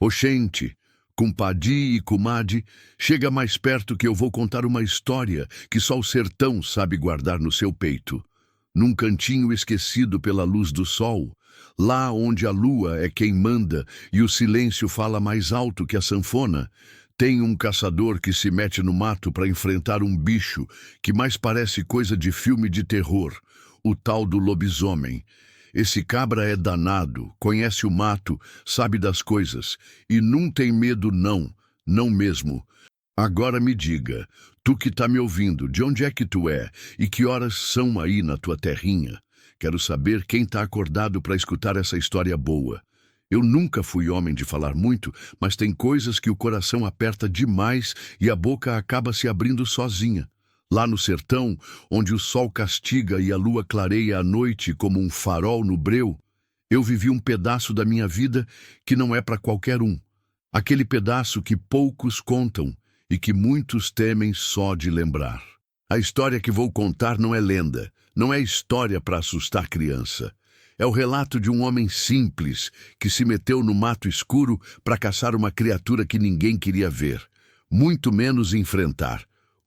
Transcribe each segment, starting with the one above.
Oxente, cumpadi e comadre, chega mais perto que eu vou contar uma história que só o sertão sabe guardar no seu peito. Num cantinho esquecido pela luz do sol, lá onde a lua é quem manda e o silêncio fala mais alto que a sanfona, tem um caçador que se mete no mato para enfrentar um bicho que mais parece coisa de filme de terror, o tal do lobisomem. Esse cabra é danado, conhece o mato, sabe das coisas, e não tem medo não, não mesmo. Agora me diga, tu que tá me ouvindo, de onde é que tu é e que horas são aí na tua terrinha? Quero saber quem tá acordado para escutar essa história boa. Eu nunca fui homem de falar muito, mas tem coisas que o coração aperta demais e a boca acaba se abrindo sozinha. Lá no sertão, onde o sol castiga e a lua clareia a noite como um farol no breu, eu vivi um pedaço da minha vida que não é para qualquer um. Aquele pedaço que poucos contam e que muitos temem só de lembrar. A história que vou contar não é lenda, não é história para assustar criança. É o relato de um homem simples que se meteu no mato escuro para caçar uma criatura que ninguém queria ver, muito menos enfrentar.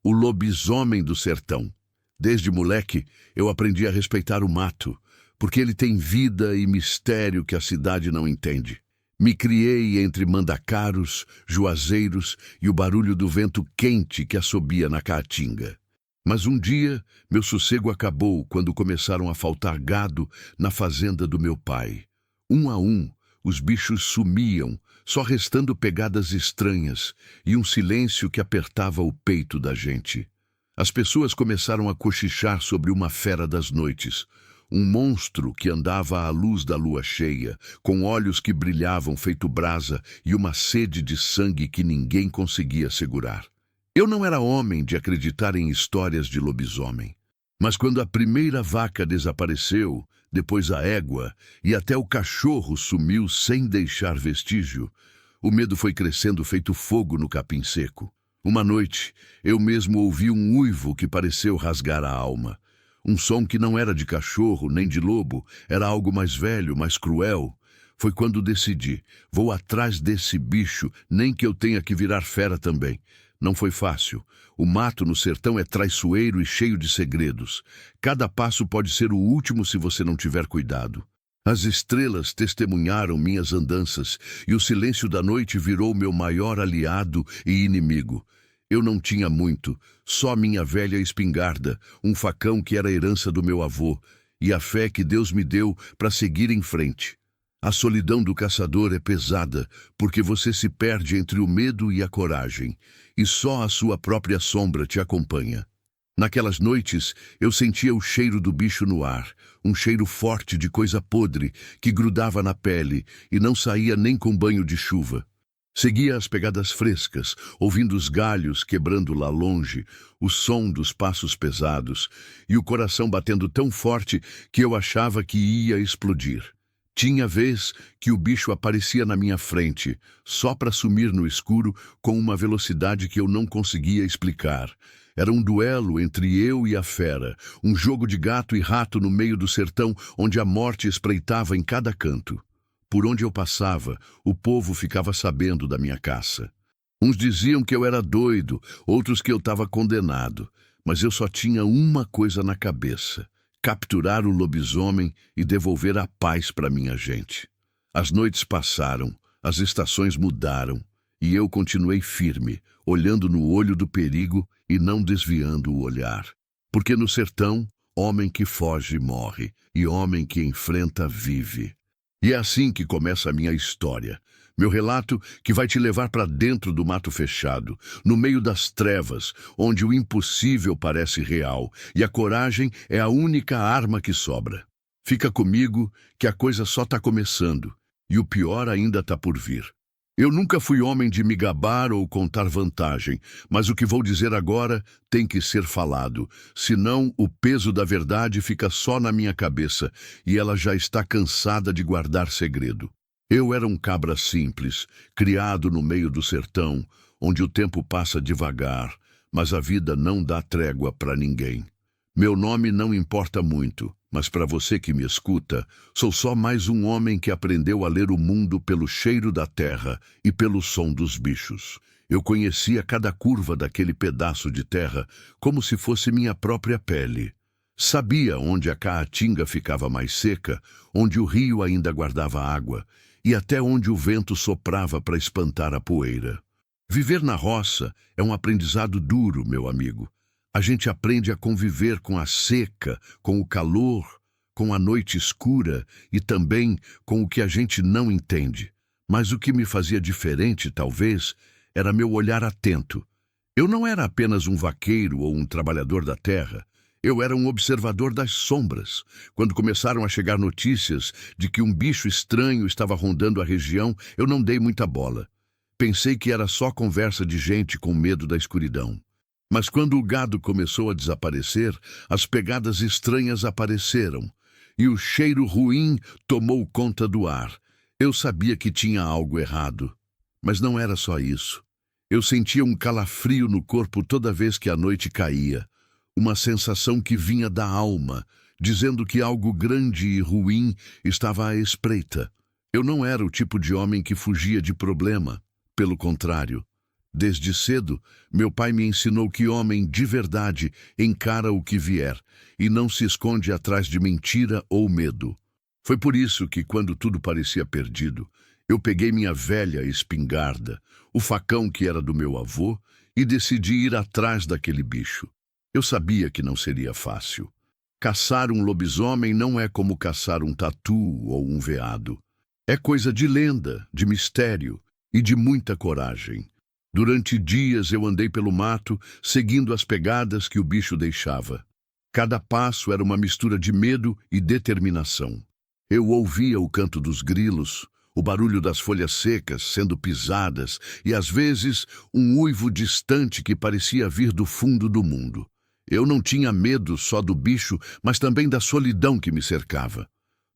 O lobisomem do sertão. Desde moleque, eu aprendi a respeitar o mato, porque ele tem vida e mistério que a cidade não entende. Me criei entre mandacaros, juazeiros e o barulho do vento quente que assobia na caatinga. Mas um dia, meu sossego acabou quando começaram a faltar gado na fazenda do meu pai. Um a um, os bichos sumiam, só restando pegadas estranhas e um silêncio que apertava o peito da gente. As pessoas começaram a cochichar sobre uma fera das noites, um monstro que andava à luz da lua cheia, com olhos que brilhavam feito brasa e uma sede de sangue que ninguém conseguia segurar. Eu não era homem de acreditar em histórias de lobisomem. Mas quando a primeira vaca desapareceu, depois a égua e até o cachorro sumiu sem deixar vestígio, o medo foi crescendo feito fogo no capim seco. Uma noite, eu mesmo ouvi um uivo que pareceu rasgar a alma. Um som que não era de cachorro nem de lobo, era algo mais velho, mais cruel. Foi quando decidi, vou atrás desse bicho, nem que eu tenha que virar fera também. Não foi fácil. O mato no sertão é traiçoeiro e cheio de segredos. Cada passo pode ser o último se você não tiver cuidado. As estrelas testemunharam minhas andanças e o silêncio da noite virou meu maior aliado e inimigo. Eu não tinha muito, só minha velha espingarda, um facão que era herança do meu avô, e a fé que Deus me deu para seguir em frente. A solidão do caçador é pesada, porque você se perde entre o medo e a coragem, e só a sua própria sombra te acompanha. Naquelas noites, eu sentia o cheiro do bicho no ar, um cheiro forte de coisa podre que grudava na pele e não saía nem com banho de chuva. Seguia as pegadas frescas, ouvindo os galhos quebrando lá longe, o som dos passos pesados e o coração batendo tão forte que eu achava que ia explodir. Tinha vez que o bicho aparecia na minha frente, só para sumir no escuro com uma velocidade que eu não conseguia explicar. Era um duelo entre eu e a fera, um jogo de gato e rato no meio do sertão onde a morte espreitava em cada canto. Por onde eu passava, o povo ficava sabendo da minha caça. Uns diziam que eu era doido, outros que eu estava condenado, mas eu só tinha uma coisa na cabeça: capturar o lobisomem e devolver a paz para minha gente. As noites passaram, as estações mudaram, e eu continuei firme, olhando no olho do perigo e não desviando o olhar. Porque no sertão, homem que foge morre, e homem que enfrenta vive. E é assim que começa a minha história. Meu relato que vai te levar para dentro do mato fechado, no meio das trevas, onde o impossível parece real e a coragem é a única arma que sobra. Fica comigo que a coisa só está começando e o pior ainda está por vir. Eu nunca fui homem de me gabar ou contar vantagem, mas o que vou dizer agora tem que ser falado, senão o peso da verdade fica só na minha cabeça e ela já está cansada de guardar segredo. Eu era um cabra simples, criado no meio do sertão, onde o tempo passa devagar, mas a vida não dá trégua para ninguém. Meu nome não importa muito, Mas para você que me escuta, sou só mais um homem que aprendeu a ler o mundo pelo cheiro da terra e pelo som dos bichos. Eu conhecia cada curva daquele pedaço de terra como se fosse minha própria pele. Sabia onde a caatinga ficava mais seca, onde o rio ainda guardava água e até onde o vento soprava para espantar a poeira. Viver na roça é um aprendizado duro, meu amigo. A gente aprende a conviver com a seca, com o calor, com a noite escura e também com o que a gente não entende. Mas o que me fazia diferente, talvez, era meu olhar atento. Eu não era apenas um vaqueiro ou um trabalhador da terra. Eu era um observador das sombras. Quando começaram a chegar notícias de que um bicho estranho estava rondando a região, eu não dei muita bola. Pensei que era só conversa de gente com medo da escuridão. Mas quando o gado começou a desaparecer, as pegadas estranhas apareceram e o cheiro ruim tomou conta do ar. Eu sabia que tinha algo errado. Mas não era só isso. Eu sentia um calafrio no corpo toda vez que a noite caía. Uma sensação que vinha da alma, dizendo que algo grande e ruim estava à espreita. Eu não era o tipo de homem que fugia de problema. Pelo contrário, desde cedo, meu pai me ensinou que homem de verdade encara o que vier e não se esconde atrás de mentira ou medo. Foi por isso que, quando tudo parecia perdido, eu peguei minha velha espingarda, o facão que era do meu avô, e decidi ir atrás daquele bicho. Eu sabia que não seria fácil. Caçar um lobisomem não é como caçar um tatu ou um veado. É coisa de lenda, de mistério e de muita coragem. Durante dias eu andei pelo mato, seguindo as pegadas que o bicho deixava. Cada passo era uma mistura de medo e determinação. Eu ouvia o canto dos grilos, o barulho das folhas secas sendo pisadas e, às vezes, um uivo distante que parecia vir do fundo do mundo. Eu não tinha medo só do bicho, mas também da solidão que me cercava.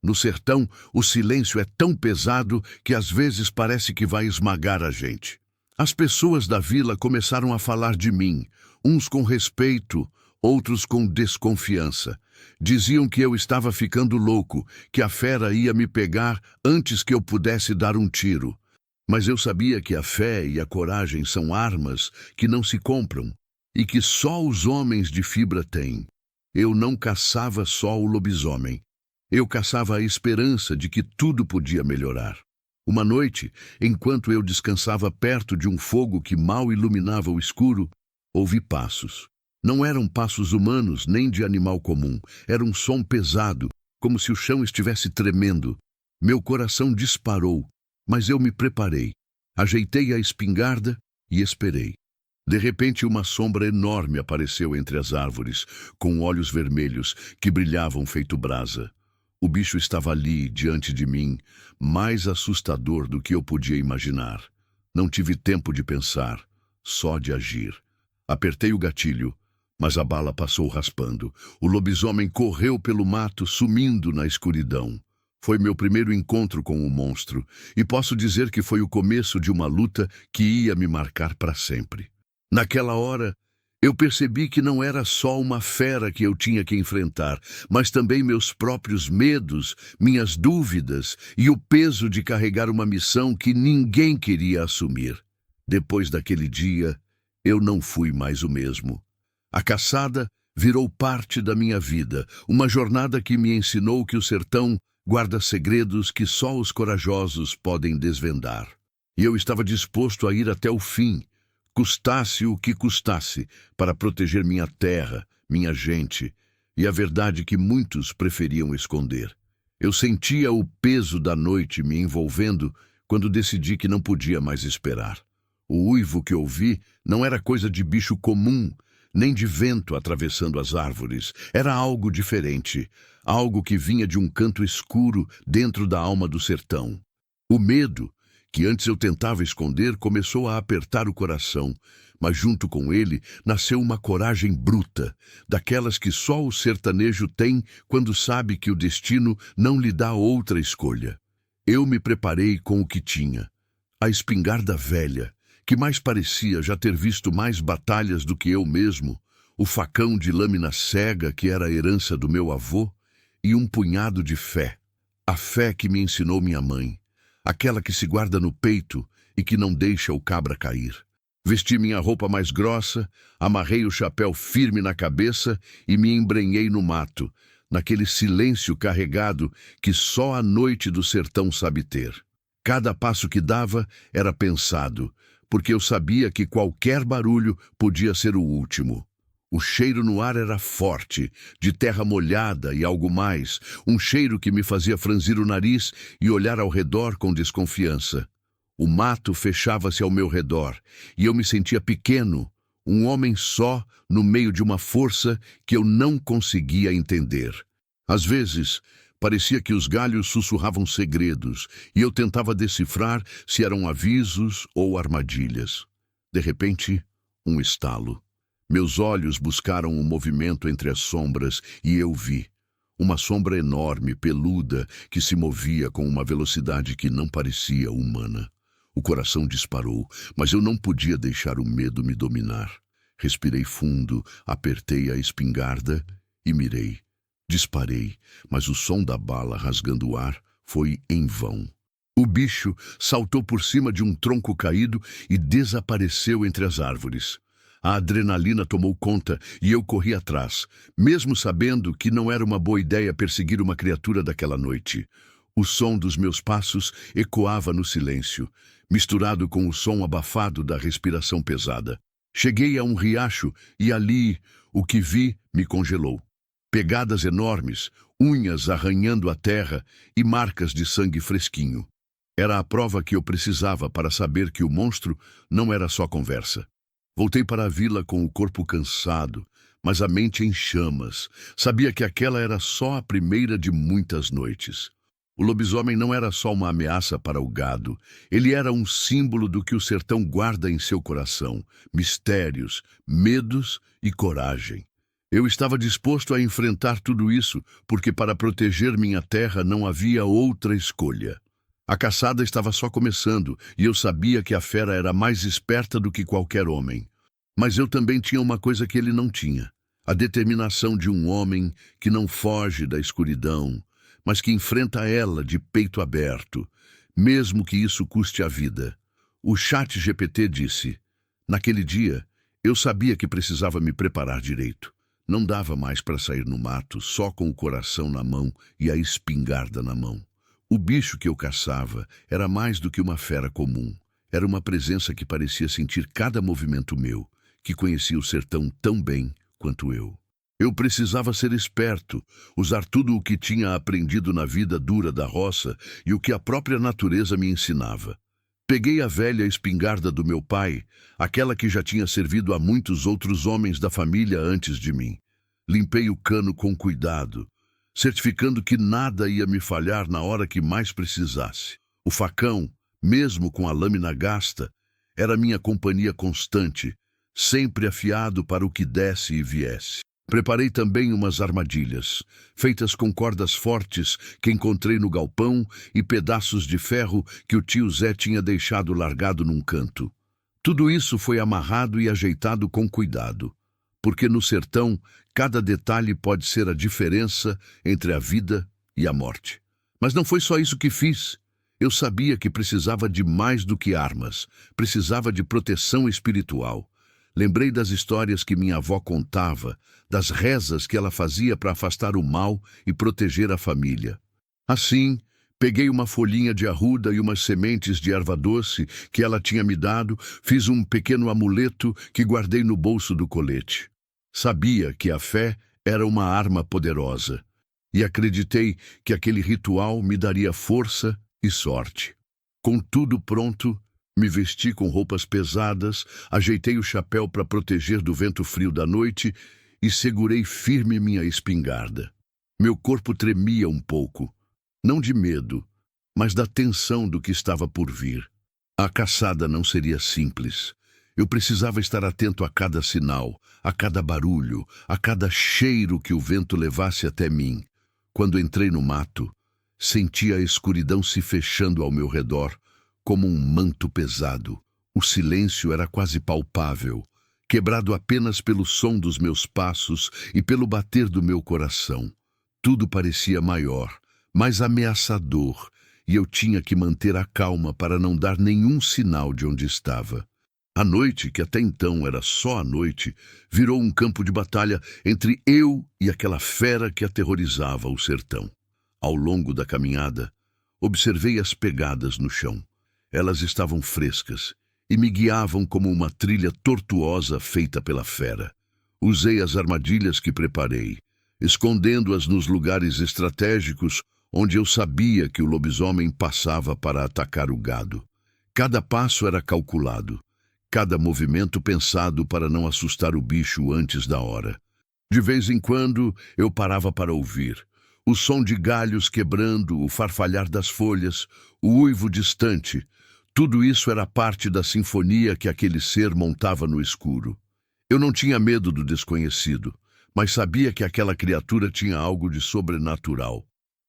No sertão, o silêncio é tão pesado que às vezes parece que vai esmagar a gente. As pessoas da vila começaram a falar de mim, uns com respeito, outros com desconfiança. Diziam que eu estava ficando louco, que a fera ia me pegar antes que eu pudesse dar um tiro. Mas eu sabia que a fé e a coragem são armas que não se compram e que só os homens de fibra têm. Eu não caçava só o lobisomem. Eu caçava a esperança de que tudo podia melhorar. Uma noite, enquanto eu descansava perto de um fogo que mal iluminava o escuro, ouvi passos. Não eram passos humanos nem de animal comum. Era um som pesado, como se o chão estivesse tremendo. Meu coração disparou, mas eu me preparei. Ajeitei a espingarda e esperei. De repente, uma sombra enorme apareceu entre as árvores, com olhos vermelhos que brilhavam feito brasa. O bicho estava ali, diante de mim, mais assustador do que eu podia imaginar. Não tive tempo de pensar, só de agir. Apertei o gatilho, mas a bala passou raspando. O lobisomem correu pelo mato, sumindo na escuridão. Foi meu primeiro encontro com o monstro, e posso dizer que foi o começo de uma luta que ia me marcar para sempre. Naquela hora, eu percebi que não era só uma fera que eu tinha que enfrentar, mas também meus próprios medos, minhas dúvidas e o peso de carregar uma missão que ninguém queria assumir. Depois daquele dia, eu não fui mais o mesmo. A caçada virou parte da minha vida, uma jornada que me ensinou que o sertão guarda segredos que só os corajosos podem desvendar. E eu estava disposto a ir até o fim, custasse o que custasse, para proteger minha terra, minha gente, e a verdade que muitos preferiam esconder. Eu sentia o peso da noite me envolvendo quando decidi que não podia mais esperar. O uivo que ouvi não era coisa de bicho comum, nem de vento atravessando as árvores. Era algo diferente, algo que vinha de um canto escuro dentro da alma do sertão. O medo, que antes eu tentava esconder, começou a apertar o coração, mas junto com ele nasceu uma coragem bruta, daquelas que só o sertanejo tem quando sabe que o destino não lhe dá outra escolha. Eu me preparei com o que tinha. A espingarda velha, que mais parecia já ter visto mais batalhas do que eu mesmo, o facão de lâmina cega que era a herança do meu avô, e um punhado de fé. A fé que me ensinou minha mãe, aquela que se guarda no peito e que não deixa o cabra cair. Vesti minha roupa mais grossa, amarrei o chapéu firme na cabeça e me embrenhei no mato, naquele silêncio carregado que só a noite do sertão sabe ter. Cada passo que dava era pensado, porque eu sabia que qualquer barulho podia ser o último. O cheiro no ar era forte, de terra molhada e algo mais, um cheiro que me fazia franzir o nariz e olhar ao redor com desconfiança. O mato fechava-se ao meu redor, e eu me sentia pequeno, um homem só no meio de uma força que eu não conseguia entender. Às vezes, parecia que os galhos sussurravam segredos, e eu tentava decifrar se eram avisos ou armadilhas. De repente, um estalo. Meus olhos buscaram um movimento entre as sombras e eu vi. Uma sombra enorme, peluda, que se movia com uma velocidade que não parecia humana. O coração disparou, mas eu não podia deixar o medo me dominar. Respirei fundo, apertei a espingarda e mirei. Disparei, mas o som da bala rasgando o ar foi em vão. O bicho saltou por cima de um tronco caído e desapareceu entre as árvores. A adrenalina tomou conta e eu corri atrás, mesmo sabendo que não era uma boa ideia perseguir uma criatura daquela noite. O som dos meus passos ecoava no silêncio, misturado com o som abafado da respiração pesada. Cheguei a um riacho e ali o que vi me congelou. Pegadas enormes, unhas arranhando a terra e marcas de sangue fresquinho. Era a prova que eu precisava para saber que o monstro não era só conversa. Voltei para a vila com o corpo cansado, mas a mente em chamas. Sabia que aquela era só a primeira de muitas noites. O lobisomem não era só uma ameaça para o gado. Ele era um símbolo do que o sertão guarda em seu coração: mistérios, medos e coragem. Eu estava disposto a enfrentar tudo isso, porque para proteger minha terra não havia outra escolha. A caçada estava só começando, e eu sabia que a fera era mais esperta do que qualquer homem. Mas eu também tinha uma coisa que ele não tinha: a determinação de um homem que não foge da escuridão, mas que enfrenta ela de peito aberto, mesmo que isso custe a vida. O ChatGPT disse: naquele dia, eu sabia que precisava me preparar direito. Não dava mais para sair no mato só com o coração na mão e a espingarda na mão. O bicho que eu caçava era mais do que uma fera comum. Era uma presença que parecia sentir cada movimento meu, que conhecia o sertão tão bem quanto eu. Eu precisava ser esperto, usar tudo o que tinha aprendido na vida dura da roça e o que a própria natureza me ensinava. Peguei a velha espingarda do meu pai, aquela que já tinha servido a muitos outros homens da família antes de mim. Limpei o cano com cuidado, certificando que nada ia me falhar na hora que mais precisasse. O facão, mesmo com a lâmina gasta, era minha companhia constante, sempre afiado para o que desse e viesse. Preparei também umas armadilhas, feitas com cordas fortes que encontrei no galpão e pedaços de ferro que o tio Zé tinha deixado largado num canto. Tudo isso foi amarrado e ajeitado com cuidado, porque no sertão cada detalhe pode ser a diferença entre a vida e a morte. Mas não foi só isso que fiz. Eu sabia que precisava de mais do que armas, precisava de proteção espiritual. Lembrei das histórias que minha avó contava, das rezas que ela fazia para afastar o mal e proteger a família. Assim, peguei uma folhinha de arruda e umas sementes de erva-doce que ela tinha me dado, fiz um pequeno amuleto que guardei no bolso do colete. Sabia que a fé era uma arma poderosa, e acreditei que aquele ritual me daria força e sorte. Com tudo pronto, me vesti com roupas pesadas, ajeitei o chapéu para proteger do vento frio da noite e segurei firme minha espingarda. Meu corpo tremia um pouco, não de medo, mas da tensão do que estava por vir. A caçada não seria simples. Eu precisava estar atento a cada sinal, a cada barulho, a cada cheiro que o vento levasse até mim. Quando entrei no mato, senti a escuridão se fechando ao meu redor, como um manto pesado. O silêncio era quase palpável, quebrado apenas pelo som dos meus passos e pelo bater do meu coração. Tudo parecia maior, mais ameaçador, e eu tinha que manter a calma para não dar nenhum sinal de onde estava. A noite, que até então era só a noite, virou um campo de batalha entre eu e aquela fera que aterrorizava o sertão. Ao longo da caminhada, observei as pegadas no chão. Elas estavam frescas e me guiavam como uma trilha tortuosa feita pela fera. Usei as armadilhas que preparei, escondendo-as nos lugares estratégicos onde eu sabia que o lobisomem passava para atacar o gado. Cada passo era calculado, cada movimento pensado para não assustar o bicho antes da hora. De vez em quando, eu parava para ouvir. O som de galhos quebrando, o farfalhar das folhas, o uivo distante. Tudo isso era parte da sinfonia que aquele ser montava no escuro. Eu não tinha medo do desconhecido, mas sabia que aquela criatura tinha algo de sobrenatural.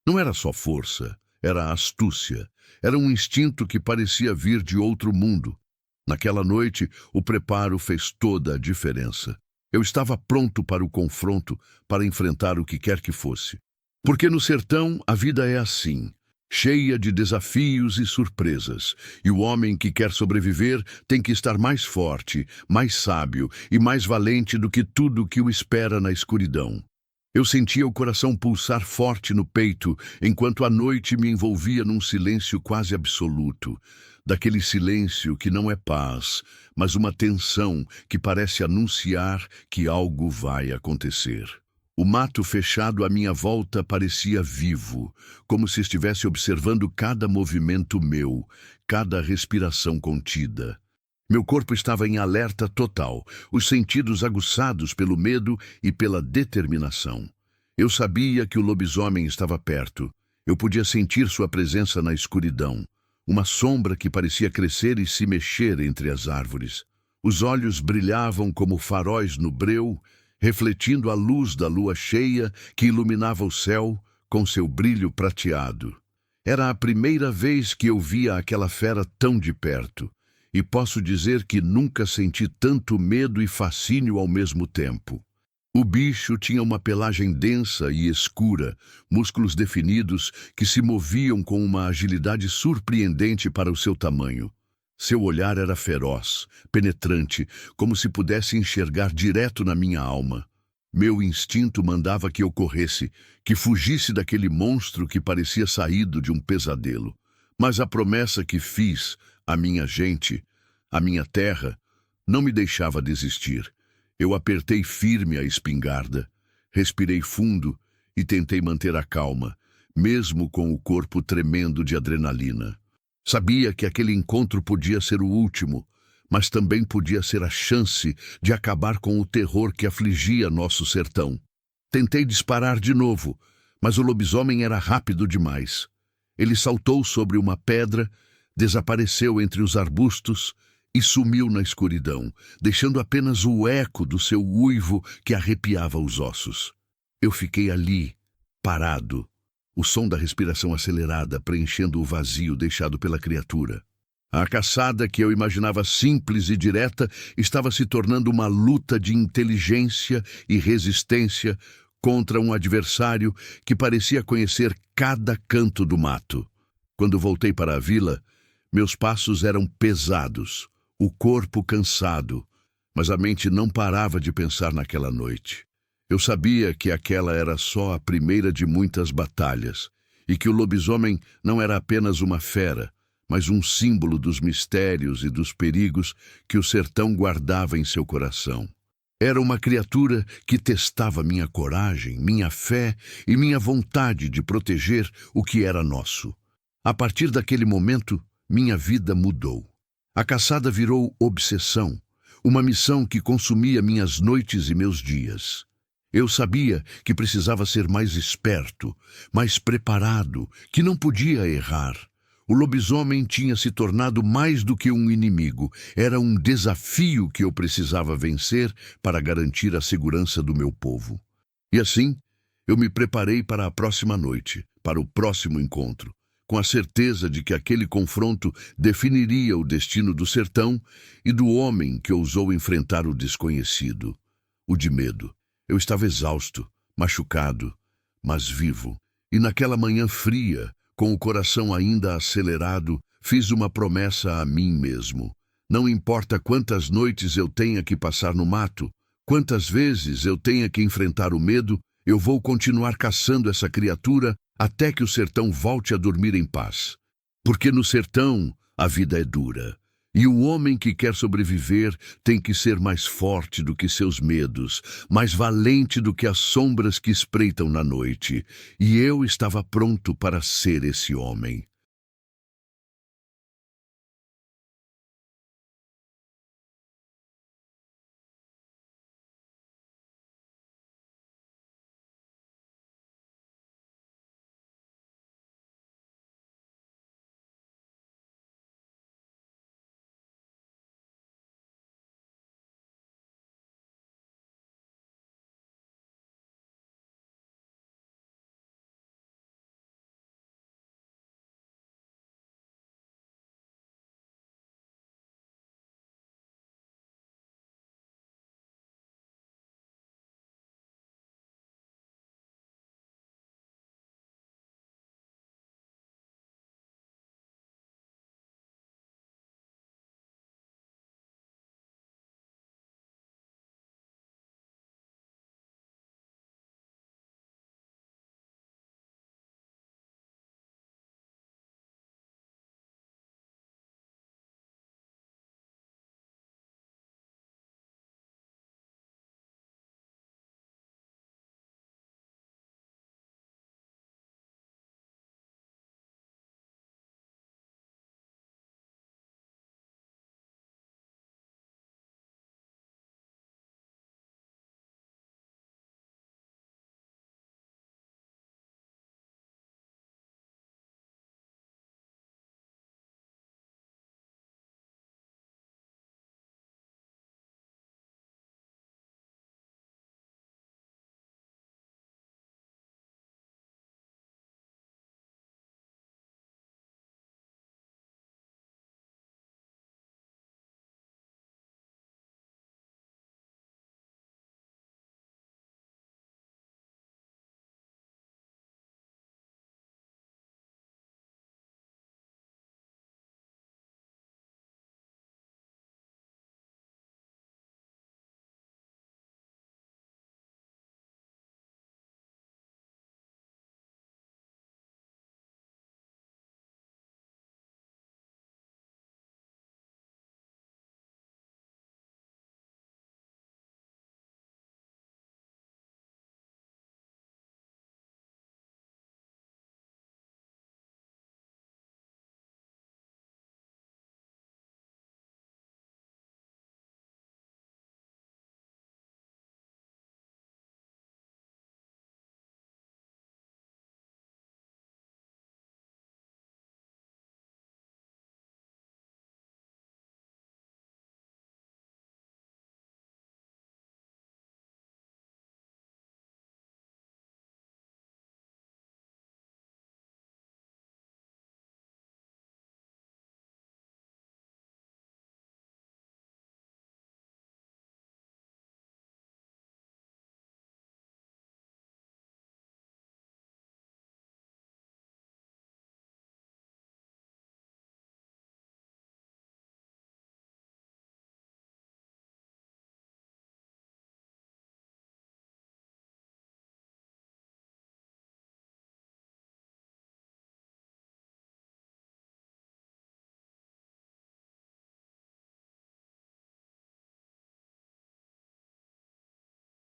Não era só força, era astúcia. Era um instinto que parecia vir de outro mundo. Naquela noite, o preparo fez toda a diferença. Eu estava pronto para o confronto, para enfrentar o que quer que fosse. Porque no sertão a vida é assim, cheia de desafios e surpresas, e o homem que quer sobreviver tem que estar mais forte, mais sábio e mais valente do que tudo que o espera na escuridão. Eu sentia o coração pulsar forte no peito, enquanto a noite me envolvia num silêncio quase absoluto. Daquele silêncio que não é paz, mas uma tensão que parece anunciar que algo vai acontecer. O mato fechado à minha volta parecia vivo, como se estivesse observando cada movimento meu, cada respiração contida. Meu corpo estava em alerta total, os sentidos aguçados pelo medo e pela determinação. Eu sabia que o lobisomem estava perto. Eu podia sentir sua presença na escuridão, uma sombra que parecia crescer e se mexer entre as árvores. Os olhos brilhavam como faróis no breu, refletindo a luz da lua cheia que iluminava o céu com seu brilho prateado. Era a primeira vez que eu via aquela fera tão de perto, e posso dizer que nunca senti tanto medo e fascínio ao mesmo tempo. O bicho tinha uma pelagem densa e escura, músculos definidos que se moviam com uma agilidade surpreendente para o seu tamanho. Seu olhar era feroz, penetrante, como se pudesse enxergar direto na minha alma. Meu instinto mandava que eu corresse, que fugisse daquele monstro que parecia saído de um pesadelo. Mas a promessa que fiz à minha gente, à minha terra, não me deixava desistir. Eu apertei firme a espingarda, respirei fundo e tentei manter a calma, mesmo com o corpo tremendo de adrenalina. Sabia que aquele encontro podia ser o último, mas também podia ser a chance de acabar com o terror que afligia nosso sertão. Tentei disparar de novo, mas o lobisomem era rápido demais. Ele saltou sobre uma pedra, desapareceu entre os arbustos e sumiu na escuridão, deixando apenas o eco do seu uivo que arrepiava os ossos. Eu fiquei ali, parado, o som da respiração acelerada preenchendo o vazio deixado pela criatura. A caçada que eu imaginava simples e direta estava se tornando uma luta de inteligência e resistência contra um adversário que parecia conhecer cada canto do mato. Quando voltei para a vila, meus passos eram pesados, o corpo cansado, mas a mente não parava de pensar naquela noite. Eu sabia que aquela era só a primeira de muitas batalhas, e que o lobisomem não era apenas uma fera, mas um símbolo dos mistérios e dos perigos que o sertão guardava em seu coração. Era uma criatura que testava minha coragem, minha fé e minha vontade de proteger o que era nosso. A partir daquele momento, minha vida mudou. A caçada virou obsessão, uma missão que consumia minhas noites e meus dias. Eu sabia que precisava ser mais esperto, mais preparado, que não podia errar. O lobisomem tinha se tornado mais do que um inimigo. Era um desafio que eu precisava vencer para garantir a segurança do meu povo. E assim, eu me preparei para a próxima noite, para o próximo encontro, com a certeza de que aquele confronto definiria o destino do sertão e do homem que ousou enfrentar o desconhecido, o de medo. Eu estava exausto, machucado, mas vivo. E naquela manhã fria, com o coração ainda acelerado, fiz uma promessa a mim mesmo. Não importa quantas noites eu tenha que passar no mato, quantas vezes eu tenha que enfrentar o medo, eu vou continuar caçando essa criatura até que o sertão volte a dormir em paz. Porque no sertão a vida é dura. E o homem que quer sobreviver tem que ser mais forte do que seus medos, mais valente do que as sombras que espreitam na noite. E eu estava pronto para ser esse homem.